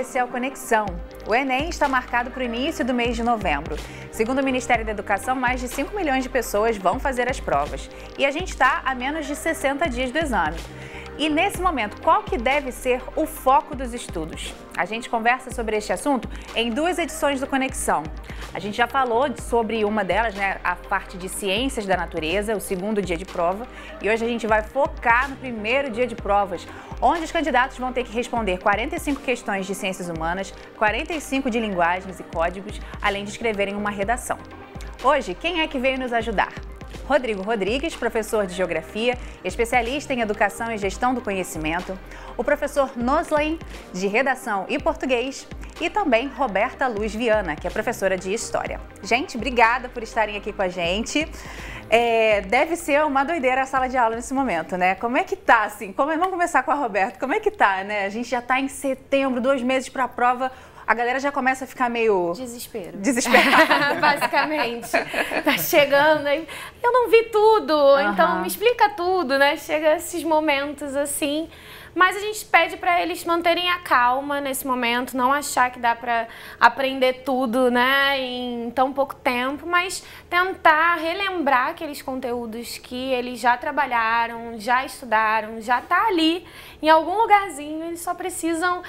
esse é o Conexão. O Enem está marcado para o início do mês de novembro. Segundo o Ministério da Educação, mais de 5 milhões de pessoas vão fazer as provas. E a gente está a menos de 60 dias do exame. E nesse momento, qual que deve ser o foco dos estudos? A gente conversa sobre este assunto em 2 edições do Conexão. A gente já falou sobre uma delas, né, a parte de Ciências da Natureza, o segundo dia de prova. E hoje a gente vai focar no primeiro dia de provas, onde os candidatos vão ter que responder 45 questões de Ciências Humanas, 45 de Linguagens e Códigos, além de escreverem uma redação. Hoje, quem é que veio nos ajudar? Rodrigo Rodrigues, professor de Geografia, especialista em Educação e Gestão do Conhecimento, o professor Noslen, de Redação e Português, e também Roberta Luz Viana, que é professora de História. Gente, obrigada por estarem aqui com a gente. Deve ser uma doideira a sala de aula nesse momento, né? Como é que tá, assim? Vamos começar com a Roberta. Como é que tá, né? A gente já tá em setembro, 2 meses para a prova. A galera já começa a ficar meio... Desesperada. Basicamente. Tá chegando aí. Eu não vi tudo, então me explica tudo, né? Chega esses momentos assim. Mas a gente pede para eles manterem a calma nesse momento, não achar que dá para aprender tudo, né, em tão pouco tempo, mas tentar relembrar aqueles conteúdos que eles já trabalharam, já estudaram, já tá ali em algum lugarzinho, eles só precisam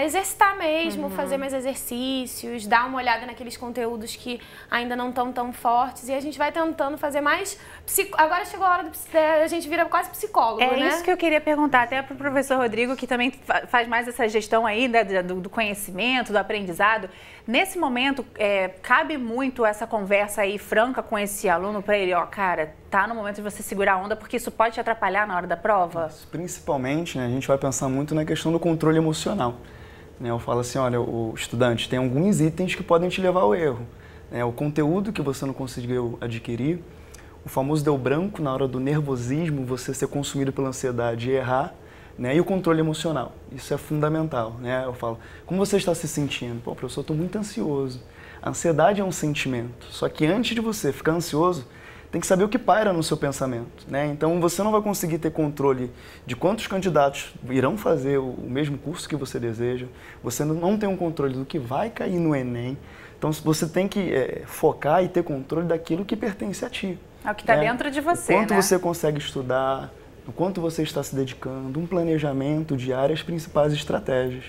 exercitar mesmo, fazer mais exercícios, dar uma olhada naqueles conteúdos que ainda não estão tão fortes e a gente vai tentando fazer mais... Agora chegou a hora a gente vira quase psicólogo, né? É isso que eu queria perguntar até para o professor Rodrigo, que também faz mais essa gestão aí do conhecimento, do aprendizado. Nesse momento, cabe muito essa conversa aí franca com esse aluno para ele, ó, cara, tá no momento de você segurar a onda, porque isso pode te atrapalhar na hora da prova? Principalmente, né, a gente vai pensar muito na questão do controle emocional. Né, eu falo assim, olha, o estudante tem alguns itens que podem te levar ao erro. Né, o conteúdo que você não conseguiu adquirir, o famoso deu branco na hora do nervosismo, você ser consumido pela ansiedade e errar, né? E o controle emocional, isso é fundamental, né? Eu falo, como você está se sentindo? Pô, professor, eu estou muito ansioso. A ansiedade é um sentimento, só que antes de você ficar ansioso, tem que saber o que paira no seu pensamento, né? Então você não vai conseguir ter controle de quantos candidatos irão fazer o mesmo curso que você deseja, você não tem um controle do que vai cair no Enem, então você tem que focar e ter controle daquilo que pertence a ti. É o que está dentro de você, o quanto né? você consegue estudar, o quanto você está se dedicando, um planejamento de áreas principais estratégias.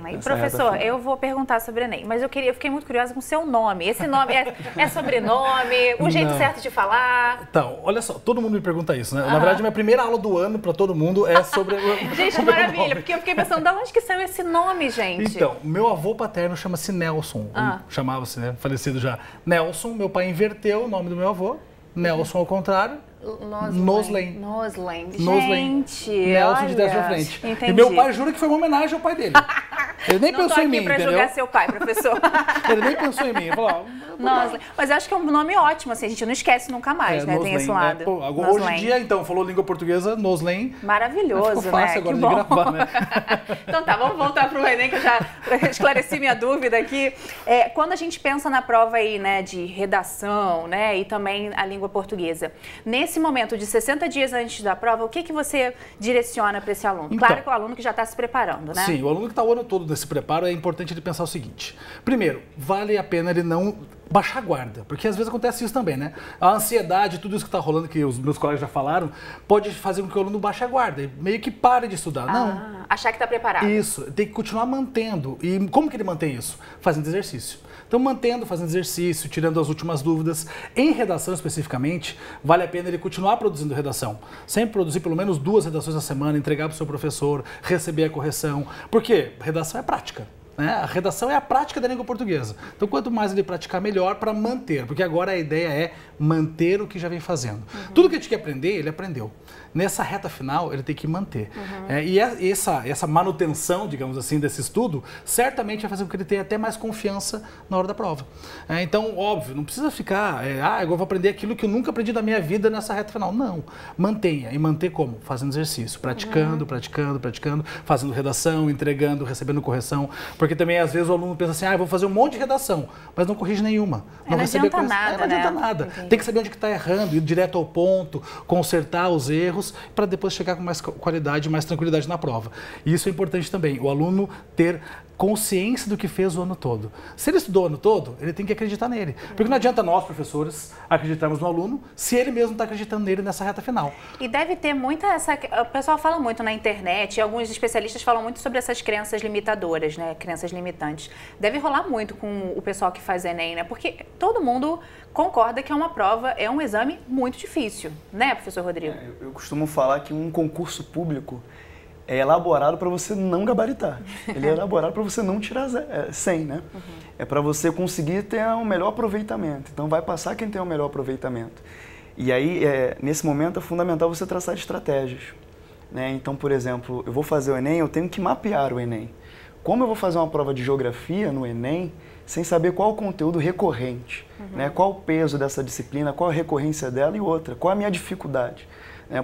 E professor, eu vou perguntar sobre o Enem, mas eu fiquei muito curiosa com o seu nome. Esse nome é sobrenome, o jeito certo de falar? Então, olha só, todo mundo me pergunta isso, né? Na verdade, minha primeira aula do ano para todo mundo é sobre Gente, que maravilha, porque eu fiquei pensando, de onde que saiu esse nome, gente? Então, meu avô paterno chama-se Nelson, chamava-se, né, falecido já, Nelson, meu pai inverteu o nome do meu avô, Nelson ao contrário, Noslen. Gente, Nelson de trás pra frente. Entendi. E meu pai jura que foi uma homenagem ao pai dele. Ele nem pensou em mim, entendeu? Não tô aqui pra julgar seu pai, professor. Ele nem pensou em mim. Ele falou, Noslen. Mas eu acho que é um nome ótimo, assim, a gente não esquece nunca mais, né? Noslen, tem esse lado. Hoje em dia, então, falou língua portuguesa, Noslen. Maravilhoso, ficou fácil agora que de bom. gravar, né? Então tá, vamos voltar pro Enem, que eu já esclareci minha dúvida aqui. Quando a gente pensa na prova aí, né, de redação, né, e também a língua portuguesa, nesse momento de 60 dias antes da prova, o que você direciona para esse aluno? Então, claro que o aluno que já está se preparando, né? Sim, o aluno que está o ano todo nesse preparo, é importante ele pensar o seguinte. Primeiro, vale a pena ele não baixar a guarda, porque às vezes acontece isso também, né? A ansiedade, tudo isso que está rolando, que os meus colegas já falaram, pode fazer com que o aluno baixe a guarda, e meio que pare de estudar. Não. Achar que está preparado. Isso, tem que continuar mantendo. E como que ele mantém isso? Fazendo exercício. Então, fazendo exercício, tirando as últimas dúvidas. Em redação, especificamente, vale a pena ele continuar produzindo redação. Sempre produzir pelo menos 2 redações na semana, entregar para o seu professor, receber a correção. Por quê? Redação é prática. Né? A redação é a prática da língua portuguesa. Então, quanto mais ele praticar, melhor para manter. Porque agora a ideia é manter o que já vem fazendo. Tudo que a gente quer aprender, ele aprendeu. Nessa reta final, ele tem que manter. E essa manutenção, digamos assim, desse estudo, certamente vai fazer com que ele tenha até mais confiança na hora da prova. Então, óbvio, não precisa ficar, agora eu vou aprender aquilo que eu nunca aprendi na minha vida nessa reta final. Não. Mantenha. E manter como? Fazendo exercício. Praticando, fazendo redação, entregando, recebendo correção. Porque também, às vezes, o aluno pensa assim, eu vou fazer um monte de redação, mas não corrige nenhuma. Não adianta nada, não adianta nada. Tem que saber onde que está errando, ir direto ao ponto, consertar os erros, para depois chegar com mais qualidade, mais tranquilidade na prova. E isso é importante também, o aluno ter consciência do que fez o ano todo. Se ele estudou o ano todo, ele tem que acreditar nele. Porque não adianta nós, professores, acreditarmos no aluno se ele mesmo está acreditando nele nessa reta final. E deve ter muita essa... O pessoal fala muito na internet, e alguns especialistas falam muito sobre essas crenças limitadoras, né? Crenças limitantes. Deve rolar muito com o pessoal que faz Enem, né? Porque todo mundo concorda que é uma prova, é um exame muito difícil, né, professor Rodrigo? Eu costumo falar que um concurso público é elaborado para você não gabaritar. Ele é elaborado para você não tirar 100, né? É para você conseguir ter um melhor aproveitamento. Então, vai passar quem tem o melhor aproveitamento. E aí, nesse momento, é fundamental você traçar estratégias, né? Então, por exemplo, eu vou fazer o Enem, eu tenho que mapear o Enem. Como eu vou fazer uma prova de geografia no Enem sem saber qual o conteúdo recorrente, né? Qual o peso dessa disciplina, qual a recorrência dela e outra, qual a minha dificuldade?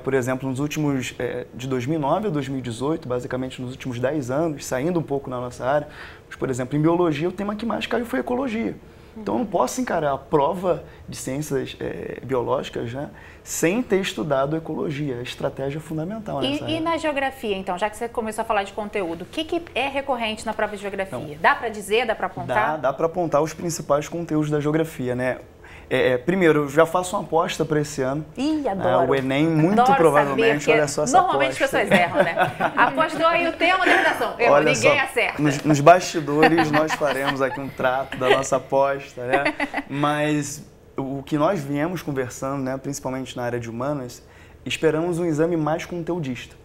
Por exemplo, nos últimos, de 2009 a 2018, basicamente nos últimos 10 anos, saindo um pouco na nossa área, mas, por exemplo, em biologia, o tema que mais caiu foi ecologia. Então, eu não posso encarar a prova de ciências biológicas, né, sem ter estudado ecologia. A estratégia é fundamental nessa área. E na geografia, então, já que você começou a falar de conteúdo, o que é recorrente na prova de geografia? Então, dá para dizer, dá para apontar? Dá para apontar os principais conteúdos da geografia, né? Primeiro, eu já faço uma aposta para esse ano. Ih, adoro. O Enem, muito adoro provavelmente, saber, olha só essa normalmente aposta. As pessoas erram, né? Apostou aí o tema da redação. Olha ninguém só, acerta. Nos bastidores, nós faremos aqui um trato da nossa aposta, né? Mas o que nós viemos conversando, né, principalmente na área de humanas, esperamos um exame mais conteudista.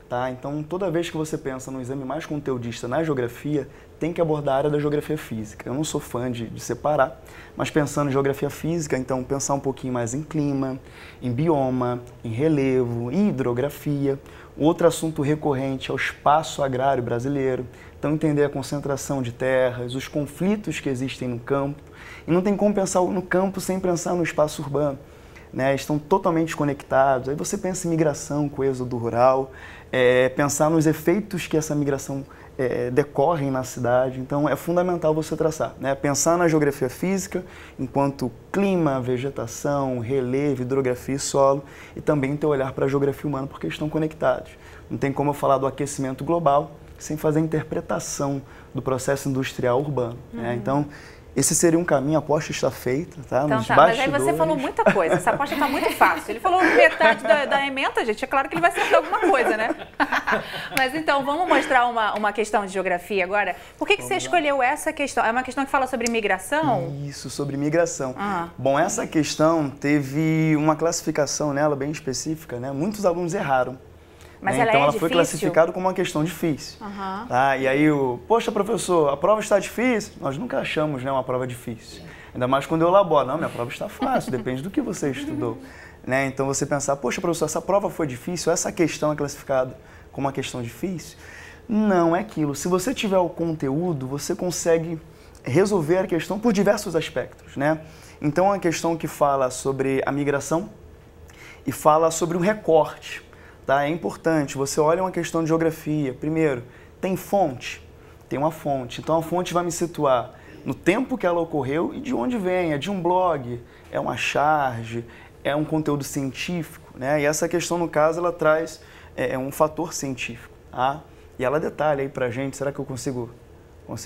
Tá? Então, toda vez que você pensa num exame mais conteudista na geografia, tem que abordar a área da geografia física. Eu não sou fã de separar, mas pensando em geografia física, então pensar um pouquinho mais em clima, em bioma, em relevo, em hidrografia. Outro assunto recorrente é o espaço agrário brasileiro. Então, entender a concentração de terras, os conflitos que existem no campo. E não tem como pensar no campo sem pensar no espaço urbano, né? Estão totalmente conectados. Aí você pensa em migração com o êxodo rural, pensar nos efeitos que essa migração decorrem na cidade. Então, é fundamental você traçar, né? Pensar na geografia física, enquanto clima, vegetação, relevo, hidrografia e solo, e também ter olhar para a geografia humana, porque estão conectados. Não tem como eu falar do aquecimento global sem fazer a interpretação do processo industrial urbano, né? Então, esse seria um caminho, a aposta está feita, tá? Então, mas aí você falou muita coisa, essa aposta está muito fácil. Ele falou metade da ementa, gente, é claro que ele vai acertar alguma coisa, né? Mas então, vamos mostrar uma questão de geografia agora. Por que você escolheu essa questão? É uma questão que fala sobre migração? Isso, sobre migração. Bom, essa questão teve uma classificação nela bem específica, né? Muitos alunos erraram. Mas né? ela então, ela difícil? foi classificada como uma questão difícil. Tá? E aí, poxa, professor, a prova está difícil? Nós nunca achamos, né, uma prova difícil. Ainda mais quando eu elaboro. Não, minha prova está fácil, depende do que você estudou. Né? Então, você pensar, poxa, professor, essa prova foi difícil? Essa questão é classificada como uma questão difícil? Não é aquilo. Se você tiver o conteúdo, você consegue resolver a questão por diversos aspectos, né? Então, é uma questão que fala sobre a migração e fala sobre um recorte. Tá? É importante, você olha uma questão de geografia, primeiro, tem fonte? Tem uma fonte, então a fonte vai me situar no tempo que ela ocorreu e de onde vem, é de um blog, é uma charge, é um conteúdo científico, né? E essa questão, no caso, ela traz um fator científico, tá? E ela detalha aí pra gente, será que eu consigo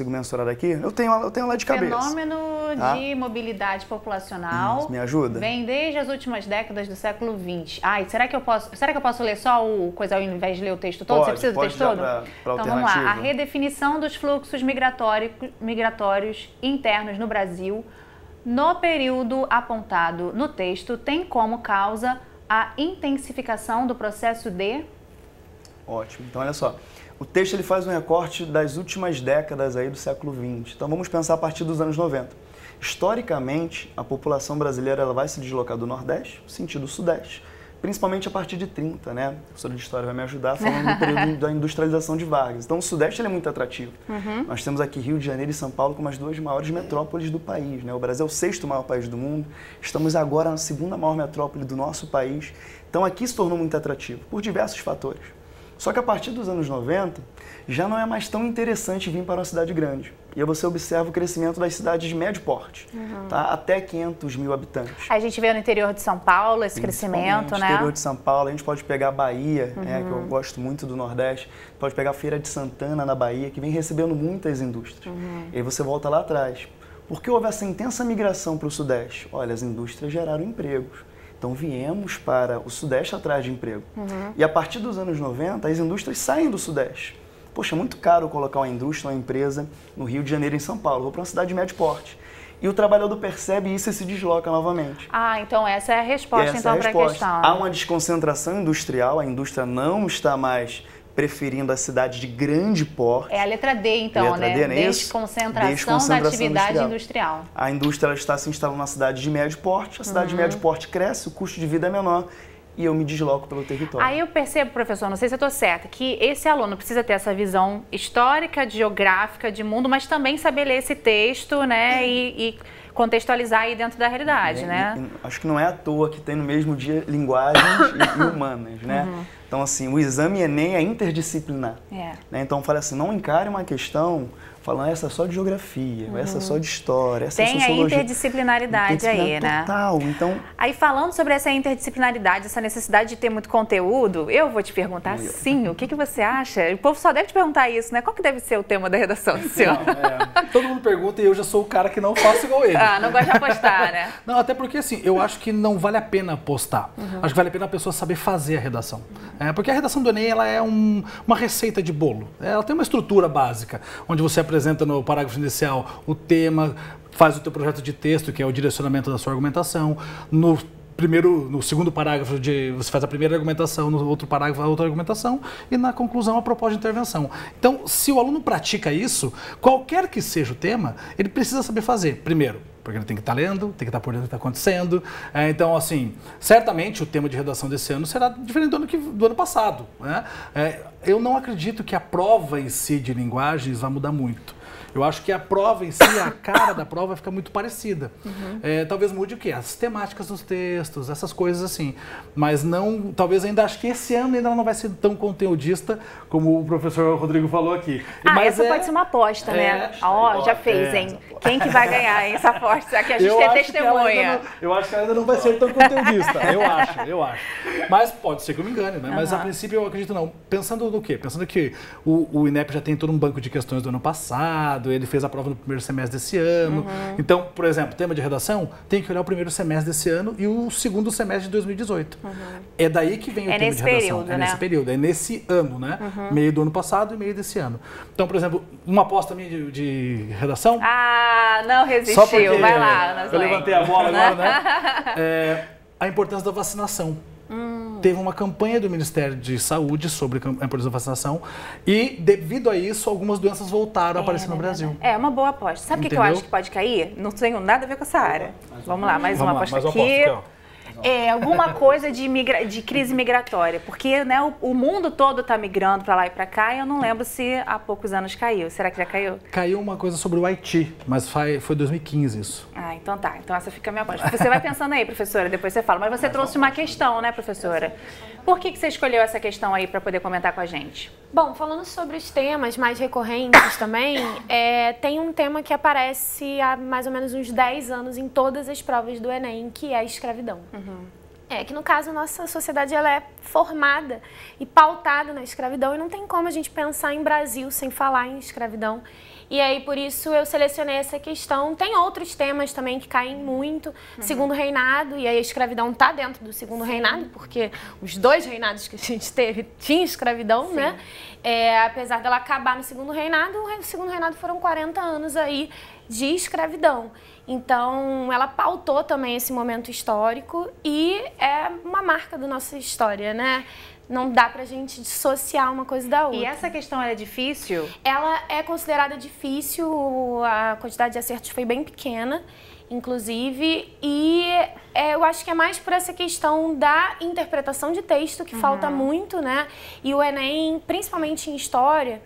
mensurar daqui? Eu tenho lá de cabeça. Fenômeno de mobilidade populacional. Isso, me ajuda? Vem desde as últimas décadas do século XX. Será que eu posso ler só o coisa ao invés de ler o texto todo? Você precisa do texto todo? Então vamos lá. A redefinição dos fluxos migratórios internos no Brasil no período apontado no texto tem como causa a intensificação do processo de... Ótimo. Então, olha só. O texto ele faz um recorte das últimas décadas aí do século XX. Então, vamos pensar a partir dos anos 90. Historicamente, a população brasileira ela vai se deslocar do Nordeste, sentido Sudeste, principalmente a partir de 30, né? A professora de História vai me ajudar falando do período da industrialização de Vargas. Então, o Sudeste ele é muito atrativo. Nós temos aqui Rio de Janeiro e São Paulo como as duas maiores metrópoles do país, né? O Brasil é o 6º maior país do mundo. Estamos agora na 2ª maior metrópole do nosso país. Então, aqui se tornou muito atrativo, por diversos fatores. Só que a partir dos anos 90, já não é mais tão interessante vir para uma cidade grande. E aí você observa o crescimento das cidades de médio porte, tá? Até 500 mil habitantes. A gente vê no interior de São Paulo esse crescimento, né? No interior de São Paulo, a gente pode pegar a Bahia, que eu gosto muito do Nordeste, pode pegar a Feira de Santana na Bahia, que vem recebendo muitas indústrias. E aí você volta lá atrás. Por que houve essa intensa migração para o Sudeste? Olha, as indústrias geraram empregos. Então viemos para o Sudeste atrás de emprego. E a partir dos anos 90, as indústrias saem do Sudeste. Poxa, é muito caro colocar uma indústria, uma empresa no Rio de Janeiro, em São Paulo. Vou para uma cidade de médio porte. E o trabalhador percebe isso e se desloca novamente. Ah, então essa é a resposta para a questão. Há uma desconcentração industrial, a indústria não está mais preferindo a cidade de grande porte. É a letra D, então, letra D, né? Desconcentração da atividade industrial. A indústria está se instalando na cidade de médio porte, a cidade de médio porte cresce, o custo de vida é menor e eu me desloco pelo território. Aí eu percebo, professor, não sei se eu estou certa, que esse aluno precisa ter essa visão histórica, geográfica, de mundo, mas também saber ler esse texto, né, e contextualizar aí dentro da realidade, né? Acho que não é à toa que tem no mesmo dia linguagens e humanas, né? Então, assim, o exame Enem é interdisciplinar. Né? Então, fala assim, não encare uma questão falando essa é só de geografia, essa é só de história, essa é sociologia. Tem a interdisciplinaridade aí, né? Total, então... Aí, falando sobre essa interdisciplinaridade, essa necessidade de ter muito conteúdo, eu vou te perguntar sim, o que você acha? O povo só deve te perguntar isso, né? Qual que deve ser o tema da redação do senhor? Todo mundo pergunta e eu já sou o cara que não faço igual ele. Não gosta de apostar, né? Não, até porque assim, eu acho que não vale a pena apostar. Acho que vale a pena a pessoa saber fazer a redação. Porque a redação do Enem, ela é uma receita de bolo. Ela tem uma estrutura básica, onde você apresenta no parágrafo inicial o tema, faz o teu projeto de texto, que é o direcionamento da sua argumentação. No segundo parágrafo, você faz a primeira argumentação, no outro parágrafo a outra argumentação e na conclusão a proposta de intervenção. Então, se o aluno pratica isso, qualquer que seja o tema, ele precisa saber fazer. Primeiro, porque ele tem que estar lendo, tem que estar por dentro do que está acontecendo. Então, assim, certamente o tema de redação desse ano será diferente do ano passado. Né? Eu não acredito que a prova em si de linguagens vai mudar muito. Eu acho que a prova em si, a cara da prova vai ficar muito parecida. Talvez mude o quê? As temáticas dos textos, essas coisas assim. Mas não, talvez ainda acho que esse ano ainda não vai ser tão conteudista como o professor Rodrigo falou aqui. Mas essa pode ser uma aposta, né? Já fez, hein? Quem que vai ganhar essa aposta? Aqui a gente tem testemunha. Eu acho que ela ainda não vai ser tão conteudista. Eu acho. Mas pode ser que eu me engane, né? Mas a princípio eu acredito não. Pensando no quê? Pensando que o INEP já tem todo um banco de questões do ano passado, ele fez a prova no primeiro semestre desse ano. Então, por exemplo, tema de redação, tem que olhar o primeiro semestre desse ano e o segundo semestre de 2018. É daí que vem o tema de redação. É nesse período, é nesse ano, né? Meio do ano passado e meio desse ano. Então, por exemplo, uma aposta minha de redação... não resistiu. Vai lá, Ana Zoe. Eu levantei a bola agora, né? A importância da vacinação. Teve uma campanha do Ministério de Saúde sobre a importância da vacinação e, devido a isso, algumas doenças voltaram a aparecer no Brasil. É uma boa aposta. Sabe o que eu acho que pode cair? Não tenho nada a ver com essa área. Vamos lá, mais uma aposta aqui. Alguma coisa de crise migratória, porque né, o mundo todo está migrando para lá e para cá e eu não lembro se há poucos anos caiu. Será que já caiu? Caiu uma coisa sobre o Haiti, mas foi 2015 isso. Então tá. Então essa fica a minha aposta. Você vai pensando aí, professora, depois você fala. Mas você trouxe uma questão, né, professora? Por que você escolheu essa questão aí para poder comentar com a gente? Bom, falando sobre os temas mais recorrentes também, tem um tema que aparece há mais ou menos uns 10 anos em todas as provas do Enem, que é a escravidão. Que no caso a nossa sociedade ela é formada e pautada na escravidão e não tem como a gente pensar em Brasil sem falar em escravidão. E aí, por isso, eu selecionei essa questão. Tem outros temas também que caem muito. Segundo reinado, e aí a escravidão está dentro do segundo reinado, porque os 2 reinados que a gente teve tinha escravidão, né? Apesar dela acabar no segundo reinado, o segundo reinado foram 40 anos aí de escravidão. Então, ela pautou também esse momento histórico e é uma marca da nossa história, né? Não dá pra gente dissociar uma coisa da outra. E essa questão é difícil? Ela é considerada difícil, a quantidade de acertos foi bem pequena, inclusive, e eu acho que é mais por essa questão da interpretação de texto, que falta muito, né? E o Enem, principalmente em história,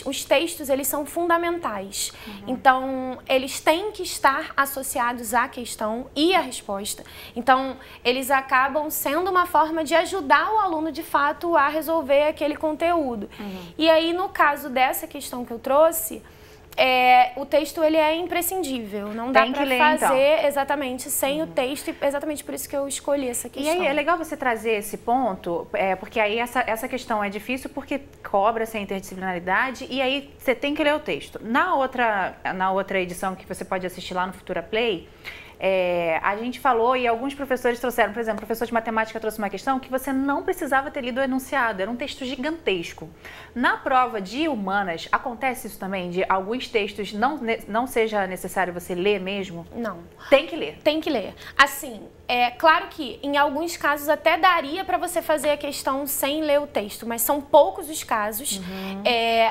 os textos, eles são fundamentais. Então, eles têm que estar associados à questão e à resposta. Então, eles acabam sendo uma forma de ajudar o aluno, de fato, a resolver aquele conteúdo. E aí, no caso dessa questão que eu trouxe, o texto ele é imprescindível, não dá para fazer então. Exatamente sem o texto, e exatamente por isso que eu escolhi essa questão. E aí é legal você trazer esse ponto, porque aí essa questão é difícil porque cobra-se a interdisciplinaridade e aí você tem que ler o texto. Na outra edição que você pode assistir lá no Futura Play, a gente falou e alguns professores trouxeram, por exemplo, o professor de matemática trouxe uma questão que você não precisava ter lido o enunciado, era um texto gigantesco. Na prova de humanas, acontece isso também, de alguns textos não seja necessário você ler mesmo? Não. Tem que ler? Tem que ler. Assim, claro que em alguns casos até daria para você fazer a questão sem ler o texto, mas são poucos os casos.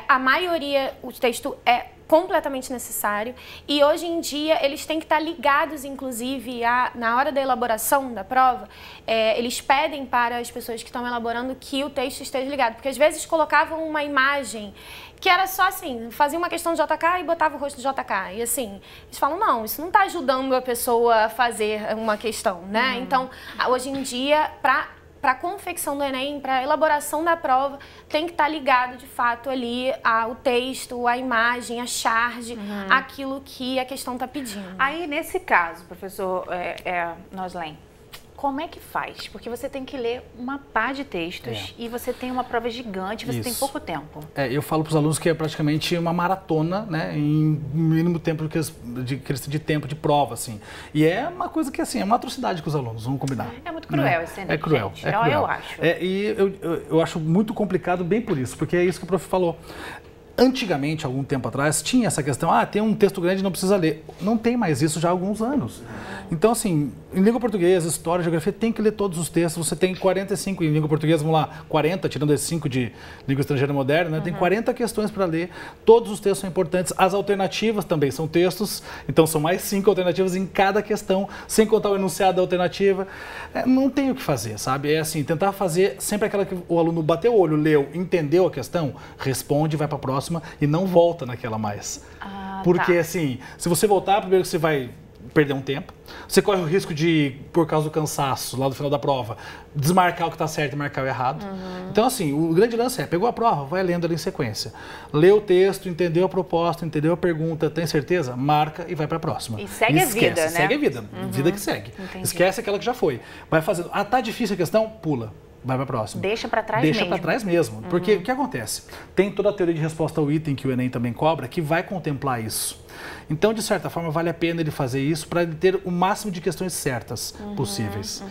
A maioria, o texto é completamente necessário e hoje em dia eles têm que estar ligados, inclusive, na hora da elaboração da prova, eles pedem para as pessoas que estão elaborando que o texto esteja ligado, porque às vezes colocavam uma imagem que era só assim, fazia uma questão de JK e botava o rosto do JK. E assim, eles falam, não, isso não está ajudando a pessoa a fazer uma questão, né? Então, hoje em dia, para a confecção do Enem, para a elaboração da prova, tem que estar ligado, de fato, ali ao texto, a imagem, a charge, aquilo que a questão está pedindo. Aí, nesse caso, professor Noslen, como é que faz? Porque você tem que ler uma pá de textos e você tem uma prova gigante, você tem pouco tempo. Eu falo para os alunos que é praticamente uma maratona, né, em mínimo tempo de tempo de prova, assim. E é uma coisa que, assim, é uma atrocidade com os alunos, vamos combinar. É muito cruel esse Enem, É cruel, gente. é cruel. Eu acho. E eu acho muito complicado bem por isso, porque é isso que o prof falou. Antigamente, algum tempo atrás, tinha essa questão, tem um texto grande e não precisa ler. Não tem mais isso já há alguns anos. Então, assim, em língua portuguesa, história, geografia, tem que ler todos os textos. Você tem 45 em língua portuguesa, vamos lá, 40, tirando esses 5 de língua estrangeira moderna, né? Tem 40 questões para ler. Todos os textos são importantes. As alternativas também são textos, então são mais 5 alternativas em cada questão, sem contar o enunciado da alternativa. Não tem o que fazer, sabe? É assim, tentar fazer sempre aquela que o aluno bateu o olho, leu, entendeu a questão, responde, vai para a próxima e não volta naquela mais. Porque, assim, se você voltar, primeiro que você vai perder um tempo, você corre o risco de, por causa do cansaço, lá do final da prova, desmarcar o que está certo e marcar o errado. Então, assim, o grande lance pegou a prova, vai lendo ali em sequência. Lê o texto, entendeu a proposta, entendeu a pergunta, tem certeza? Marca e vai para a próxima. E segue a vida, né? Segue a vida, vida que segue. Entendi. Esquece aquela que já foi. Vai fazendo, tá difícil a questão? Pula. Vai para a próxima. Deixa para trás mesmo. Deixa para trás mesmo. Porque o que acontece? Tem toda a teoria de resposta ao item que o Enem também cobra, que vai contemplar isso. Então, de certa forma, vale a pena ele fazer isso para ele ter o máximo de questões certas possíveis.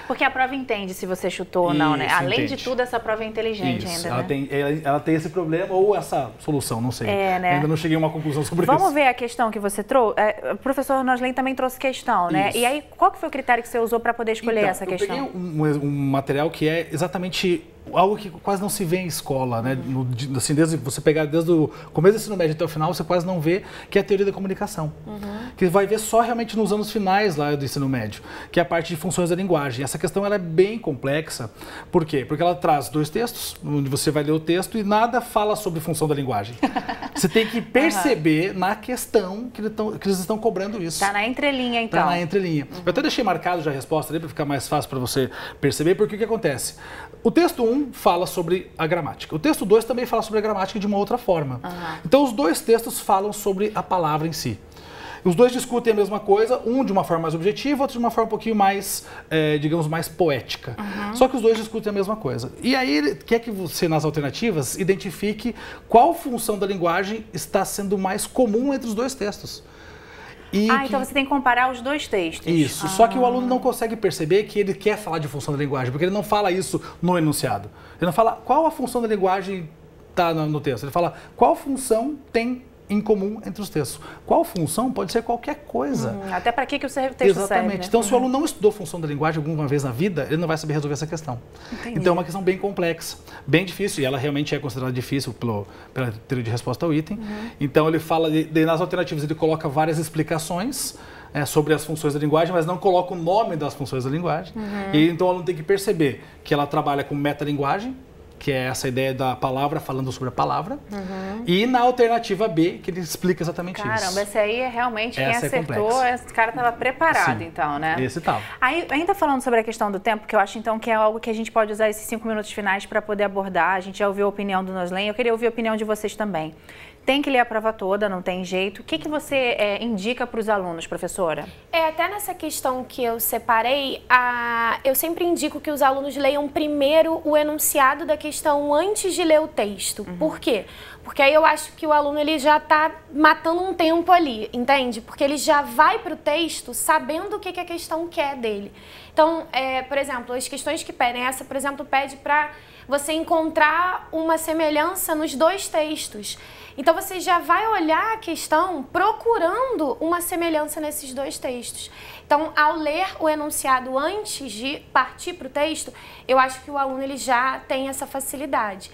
Porque a prova entende se você chutou ou não, né? Além entende. de tudo, essa prova é inteligente ainda, ela né? ela tem esse problema ou essa solução, não sei. Né? Ainda não cheguei a uma conclusão sobre isso. Vamos ver a questão que você trouxe. O professor Noslen também trouxe questão, né? Isso. E aí, qual que foi o critério que você usou para poder escolher essa questão? Eu peguei um material que é exatamente algo que quase não se vê em escola, né? Assim, desde você pegar desde o começo do ensino médio até o final, você quase não vê, que é a teoria da comunicação. Que vai ver só realmente nos anos finais lá do ensino médio, que é a parte de funções da linguagem. Essa questão ela é bem complexa. Por quê? Porque ela traz 2 textos, onde você vai ler o texto e nada fala sobre função da linguagem. Você tem que perceber na questão que eles estão cobrando isso. Tá na entrelinha, então. Tá na entrelinha. Eu até deixei marcado já a resposta ali para ficar mais fácil para você perceber, porque o que acontece? O texto 1 fala sobre a gramática. O texto 2 também fala sobre a gramática de uma outra forma. Então, os 2 textos falam sobre a palavra em si. Os 2 discutem a mesma coisa, um de uma forma mais objetiva, outro de uma forma um pouquinho mais, digamos, mais poética. Só que os 2 discutem a mesma coisa. E aí ele quer que você, nas alternativas, identifique qual função da linguagem está sendo mais comum entre os 2 textos. Então você tem que comparar os 2 textos. Isso, só que o aluno não consegue perceber que ele quer falar de função da linguagem, porque ele não fala isso no enunciado. Ele não fala qual a função da linguagem está no texto, ele fala qual função tem em comum entre os textos. Qual função pode ser qualquer coisa. Até para que o texto serve, Exatamente. né? Então, se o aluno não estudou função da linguagem alguma vez na vida, ele não vai saber resolver essa questão. Entendi. Então, é uma questão bem complexa, bem difícil, e ela realmente é considerada difícil pela teoria de resposta ao item. Então, ele fala, nas alternativas, ele coloca várias explicações sobre as funções da linguagem, mas não coloca o nome das funções da linguagem. E então o aluno tem que perceber que ela trabalha com metalinguagem, que é essa ideia da palavra falando sobre a palavra, e na alternativa B, que ele explica exatamente isso. Caramba, esse aí é realmente quem Essa acertou, esse cara estava preparado, Sim, então, né? Esse tava. Aí, ainda falando sobre a questão do tempo, que eu acho então que é algo que a gente pode usar esses 5 minutos finais para poder abordar. A gente já ouviu a opinião do Noslen, eu queria ouvir a opinião de vocês também. Tem que ler a prova toda, não tem jeito. O que você indica para os alunos, professora? Até nessa questão que eu separei, eu sempre indico que os alunos leiam primeiro o enunciado da questão antes de ler o texto. Por quê? Porque aí eu acho que o aluno ele já está matando um tempo ali, entende? Porque ele já vai para o texto sabendo o que a questão quer dele. Então, por exemplo, as questões que pedem, essa, por exemplo, pede para você encontrar uma semelhança nos 2 textos. Então, você já vai olhar a questão procurando uma semelhança nesses 2 textos. Então, ao ler o enunciado antes de partir para o texto, eu acho que o aluno ele já tem essa facilidade.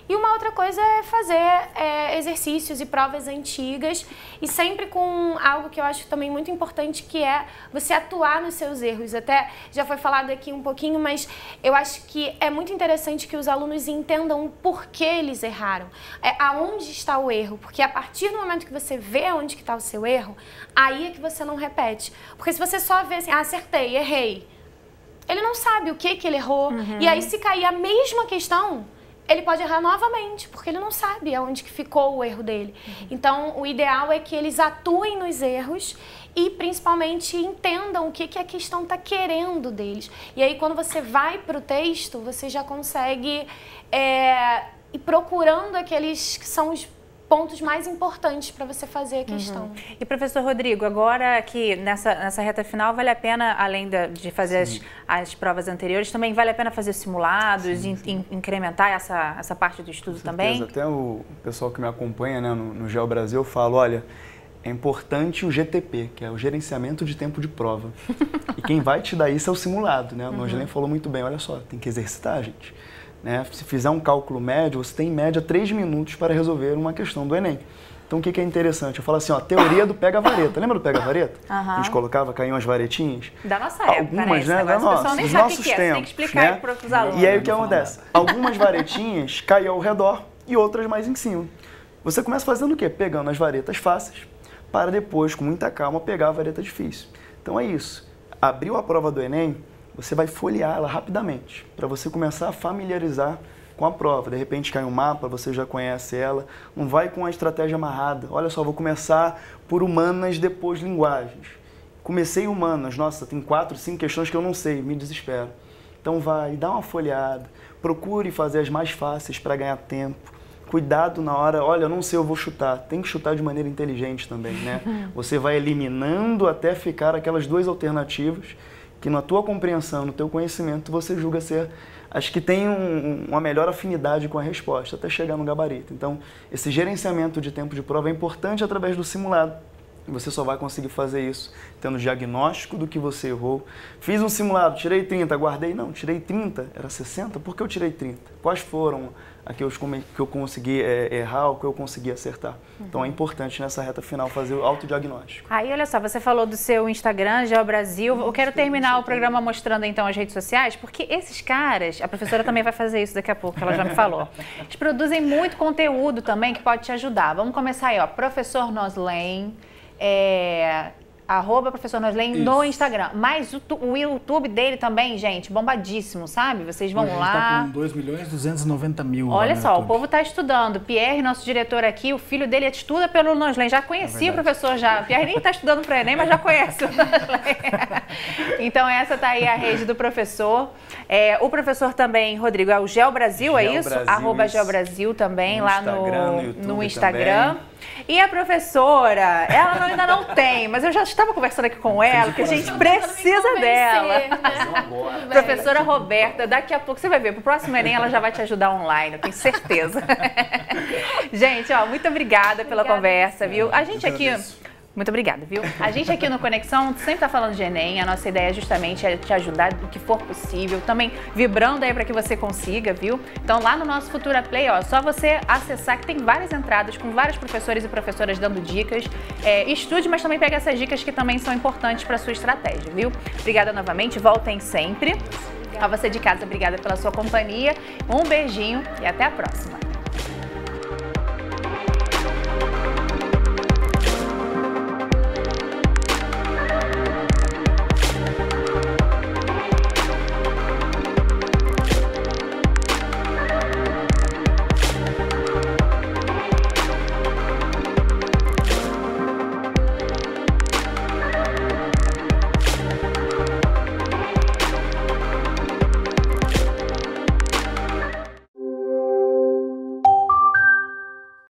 E uma outra coisa é fazer exercícios e provas antigas e sempre com algo que eu acho também muito importante, que é você atuar nos seus erros. Até já foi falado aqui um pouquinho, mas eu acho que é muito interessante que os alunos entendam o porquê eles erraram, aonde está o erro, porque a partir do momento que você vê onde está o seu erro, aí é que você não repete. Porque se você só vê assim, acertei, errei, ele não sabe o que ele errou, e aí se cair a mesma questão, ele pode errar novamente, porque ele não sabe aonde que ficou o erro dele. Então, o ideal é que eles atuem nos erros e, principalmente, entendam o que a questão está querendo deles. E aí, quando você vai para o texto, você já consegue ir procurando aqueles que são os pontos mais importantes para você fazer a questão. E professor Rodrigo, agora que nessa reta final vale a pena, além de fazer as provas anteriores, também vale a pena fazer simulados, incrementar essa parte do estudo também? Até o pessoal que me acompanha, né, no GEO Brasil, eu falo, olha, é importante o GTP, que é o gerenciamento de tempo de prova. E quem vai te dar isso é o simulado, né? O Noslen falou muito bem, olha só, tem que exercitar, gente. Né? Se fizer um cálculo médio, você tem em média 3 minutos para resolver uma questão do Enem. Então o que é interessante? Eu falo assim, ó, teoria do pega-vareta. Lembra do pega-vareta? A gente colocava, caíam as varetinhas? Da nossa época, algumas, né? Da nossa, dos nossos tempos. Tem que explicar para os alunos. E aí o que acontece? Algumas varetinhas caíam ao redor e outras mais em cima. Você começa fazendo o quê? Pegando as varetas fáceis para depois, com muita calma, pegar a vareta difícil. Então é isso. Abriu a prova do Enem, você vai folhear ela rapidamente, para você começar a familiarizar com a prova. De repente cai um mapa, você já conhece ela, não vai com a estratégia amarrada. Olha só, vou começar por humanas, depois linguagens. Comecei humanas, nossa, tem 4, 5 questões que eu não sei, me desespero. Então vai, dá uma folheada, procure fazer as mais fáceis para ganhar tempo. Cuidado na hora, olha, eu não sei, eu vou chutar. Tem que chutar de maneira inteligente também, né? Você vai eliminando até ficar aquelas 2 alternativas que na tua compreensão, no teu conhecimento, você julga ser as que têm uma melhor afinidade com a resposta, até chegar no gabarito. Então, esse gerenciamento de tempo de prova é importante através do simulado. Você só vai conseguir fazer isso tendo diagnóstico do que você errou. Fiz um simulado, tirei 30, guardei? Não, tirei 30, era 60, por que eu tirei 30? Quais foram aqueles que eu consegui errar ou que eu consegui acertar? Então é importante nessa reta final fazer o autodiagnóstico. Aí, olha só, você falou do seu Instagram, GEO Brasil. Eu quero terminar o programa mostrando então as redes sociais, porque esses caras, a professora também vai fazer isso daqui a pouco, ela já me falou. Eles produzem muito conteúdo também que pode te ajudar. Vamos começar aí, ó, Professor Noslen, @professor Noslen no Instagram. Mas o YouTube dele também, gente, bombadíssimo, sabe? Vocês vão hoje lá. Está com 2.290.000. Olha só, o povo está estudando. Pierre, nosso diretor aqui, o filho dele estuda pelo Noslen. Já conhecia o professor já. Pierre nem está estudando para Enem, mas já conhece o Noslen. Então essa tá aí a rede do professor. O professor também, Rodrigo, é o GEO Brasil, é isso? Brasil, @GeoBrasil também, no lá Instagram, no Instagram. Também. E a professora, ela ainda não tem, mas eu já estava conversando aqui com ela, que a gente precisa dela. Professora Roberta, daqui a pouco você vai ver, pro próximo Enem ela já vai te ajudar online, eu tenho certeza. Gente, ó, muito obrigada pela conversa, viu? A gente aqui Muito obrigada, viu? A gente aqui no Conexão sempre está falando de Enem, a nossa ideia justamente é te ajudar do que for possível, também vibrando aí para que você consiga, viu? Então lá no nosso Futura Play, ó, só você acessar que tem várias entradas com vários professores e professoras dando dicas. Estude, mas também pega essas dicas que também são importantes para a sua estratégia, viu? Obrigada novamente, voltem sempre. A você de casa, obrigada pela sua companhia, um beijinho e até a próxima.